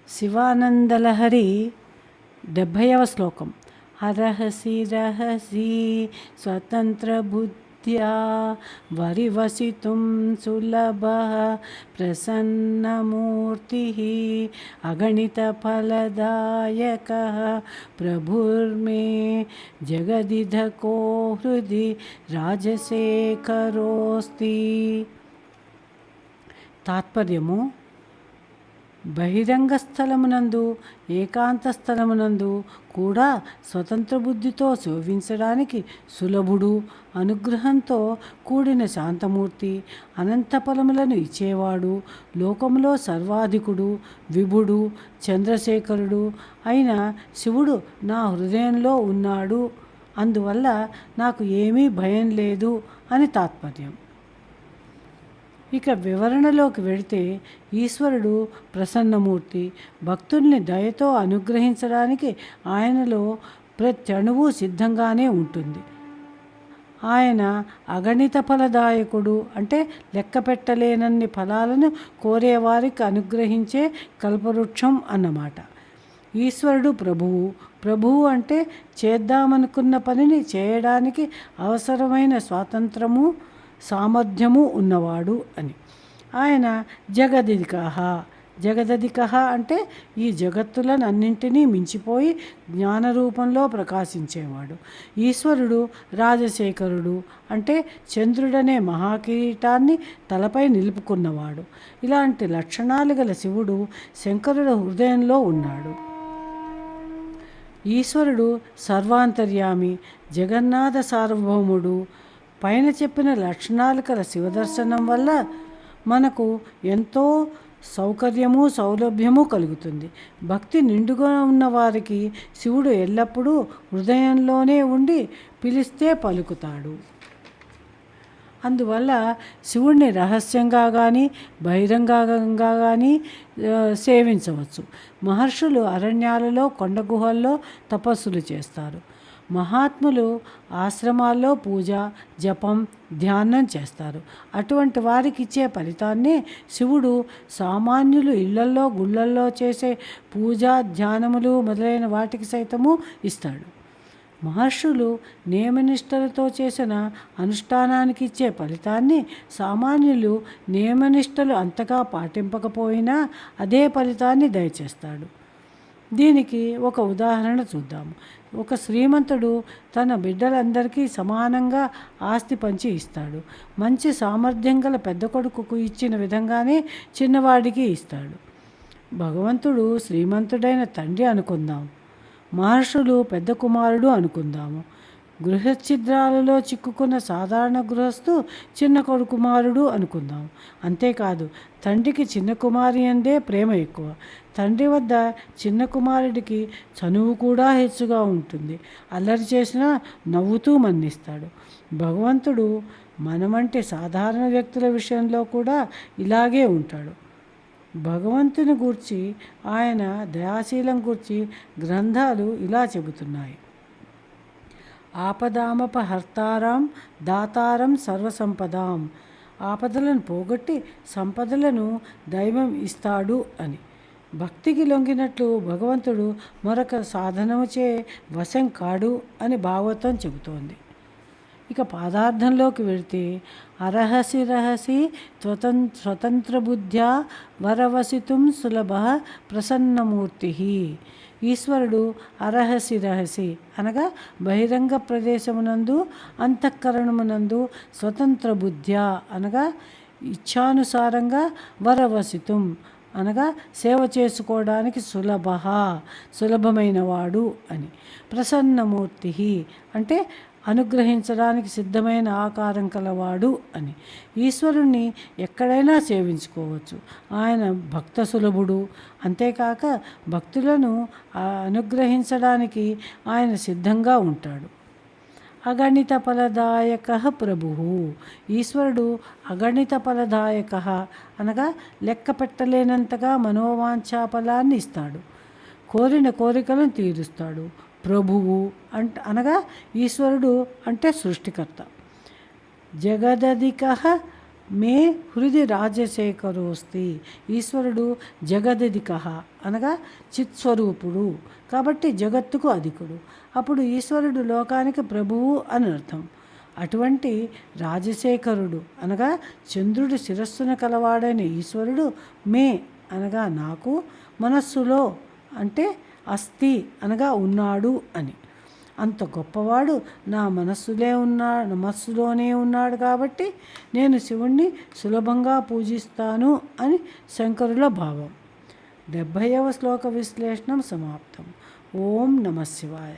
శివానందలహరి 70వ శ్లోకం. హరహసి రహసి స్వతంత్ర బుద్ధ్యా వరివసితుం సులభ ప్రసన్నమూర్తి అగణిత ఫలదాయక ప్రభుర్మే జగదిధకో హృది రాజశేఖరోస్తి. తాత్పర్యము: బహిరంగ స్థలమునందు, ఏకాంత స్థలమునందు కూడా స్వతంత్ర బుద్ధితో శోభించడానికి సులభుడు, అనుగ్రహంతో కూడిన శాంతమూర్తి, అనంత ఫలములను ఇచ్చేవాడు, లోకములో సర్వాధికుడు, విభుడు, చంద్రశేఖరుడు అయిన శివుడు నా హృదయంలో ఉన్నాడు. అందువల్ల నాకు ఏమీ భయం లేదు అని తాత్పర్యం. ఇక వివరణలోకి వెళితే, ఈశ్వరుడు ప్రసన్నమూర్తి. భక్తుల్ని దయతో అనుగ్రహించడానికి ఆయనలో ప్రతి అణువు సిద్ధంగానే ఉంటుంది. ఆయన అగణిత ఫలదాయకుడు, అంటే లెక్క పెట్టలేనన్ని ఫలాలను కోరేవారికి అనుగ్రహించే కల్పవృక్షం అన్నమాట. ఈశ్వరుడు ప్రభువు. ప్రభువు అంటే చేద్దామనుకున్న పనిని చేయడానికి అవసరమైన స్వాతంత్రము, సామర్థ్యము ఉన్నవాడు అని. ఆయన జగదికః. జగదధికః అంటే ఈ జగత్తులను అన్నింటినీ మించిపోయి జ్ఞానరూపంలో ప్రకాశించేవాడు. ఈశ్వరుడు రాజశేఖరుడు, అంటే చంద్రుడనే మహాకిరీటాన్ని తలపై నిలుపుకున్నవాడు. ఇలాంటి లక్షణాలు గల శివుడు శంకరుడు హృదయంలో ఉన్నాడు. ఈశ్వరుడు సర్వాంతర్యామి, జగన్నాథ సార్వభౌముడు. పైన చెప్పిన లక్షణాలు కల శివదర్శనం వల్ల మనకు ఎంతో సౌకర్యము, సౌలభ్యము కలుగుతుంది. భక్తి నిండుగా ఉన్న వారికి శివుడు ఎల్లప్పుడూ హృదయంలోనే ఉండి పిలిస్తే పలుకుతాడు. అందువల్ల శివుణ్ణి రహస్యంగా కానీ బహిరంగంగా కానీ సేవించవచ్చు. మహర్షులు అరణ్యాలలో, కొండ గుహల్లో తపస్సులు చేస్తారు. మహాత్ములు ఆశ్రమాల్లో పూజ, జపం, ధ్యానం చేస్తారు. అటువంటి వారికి ఇచ్చే ఫలితాన్ని శివుడు సామాన్యులు ఇళ్లల్లో, గుళ్ళల్లో చేసే పూజ, ధ్యానములు మొదలైన వాటికి సైతము ఇస్తాడు. మహర్షులు నియమనిష్టలతో చేసిన అనుష్ఠానానికి ఇచ్చే ఫలితాన్ని సామాన్యులు నియమనిష్టలు అంతగా పాటింపకపోయినా అదే ఫలితాన్ని దయచేస్తాడు. దీనికి ఒక ఉదాహరణ చూద్దాము. ఒక శ్రీమంతుడు తన బిడ్డలందరికీ సమానంగా ఆస్తి పంచి ఇస్తాడు. మంచి సామర్థ్యం గల పెద్ద కొడుకుకు ఇచ్చిన విధంగానే చిన్నవాడికి ఇస్తాడు. భగవంతుడు శ్రీమంతుడైన తండ్రి అనుకుందాం. మహర్షులు పెద్ద కుమారుడు అనుకుందాము. గృహఛిద్రాలలో చిక్కుకున్న సాధారణ గృహస్థు చిన్న కుమారుడు అనుకుందాం. అంతేకాదు, తండ్రికి చిన్న కుమారి అందే ప్రేమ ఎక్కువ. తండ్రి వద్ద చిన్న కుమారుడికి చనువు కూడా హెచ్చుగా ఉంటుంది. అల్లరి చేసినా నవ్వుతూ మన్నిస్తాడు. భగవంతుడు మనమంటే సాధారణ వ్యక్తుల విషయంలో కూడా ఇలాగే ఉంటాడు. భగవంతుని గూర్చి, ఆయన దయాశీలం గూర్చి గ్రంథాలు ఇలా చెబుతున్నాయి: ఆపదామపహర్తారాం దాతారం సర్వసంపదాం. ఆపదలను పోగొట్టి సంపదలను దైవం ఇస్తాడు అని. భక్తికి లొంగినట్లు భగవంతుడు మరొక సాధనముచే వశం కాడు అని భాగవతం చెబుతోంది. ఇక పాదార్థంలోకి వెళితే, అరహసి రహసి స్వతంత్ర బుద్ధ్యా వరవసితుం సులభ ప్రసన్నమూర్తి. ఈశ్వరుడు అరహసి రహసి అనగా బహిరంగ ప్రదేశమునందు, అంతఃకరణమునందు స్వతంత్ర బుద్ధ్యా అనగా ఇచ్ఛానుసారంగా, వరవసితుం అనగా సేవ చేసుకోవడానికి సులభమైనవాడు అని. ప్రసన్నమూర్తి అంటే అనుగ్రహించడానికి సిద్ధమైన ఆకారం కలవాడు అని. ఈశ్వరుణ్ణి ఎక్కడైనా సేవించుకోవచ్చు. ఆయన భక్త సులభుడు. అంతేకాక భక్తులను అనుగ్రహించడానికి ఆయన సిద్ధంగా ఉంటాడు. అగణిత ఫలదాయక ప్రభువు. ఈశ్వరుడు అగణిత ఫలదాయక అనగా లెక్క పెట్టలేనంతగా మనోవాంఛా ఫలాన్ని ఇస్తాడు. కోరిన కోరికలను తీరుస్తాడు. ప్రభువు అనగా ఈశ్వరుడు అంటే సృష్టికర్త. జగదధికః మే హృది రాజశేఖరోస్తి. ఈశ్వరుడు జగదధికః అనగా చిత్స్వరూపుడు కాబట్టి జగత్తుకు అధికుడు. అప్పుడు ఈశ్వరుడు లోకానికి ప్రభువు అని అర్థం. అటువంటి రాజశేఖరుడు అనగా చంద్రుడి శిరస్సున కలవాడైన ఈశ్వరుడు మే అనగా నాకు, మనస్సులో అంటే అస్థి అనగా ఉన్నాడు అని. అంత గొప్పవాడు నా మనస్సులోనే ఉన్నాడు కాబట్టి నేను శివుణ్ణి సులభంగా పూజిస్తాను అని శంకరుల భావం. 70వ శ్లోక విశ్లేషణం సమాప్తం. ఓం నమః శివాయ.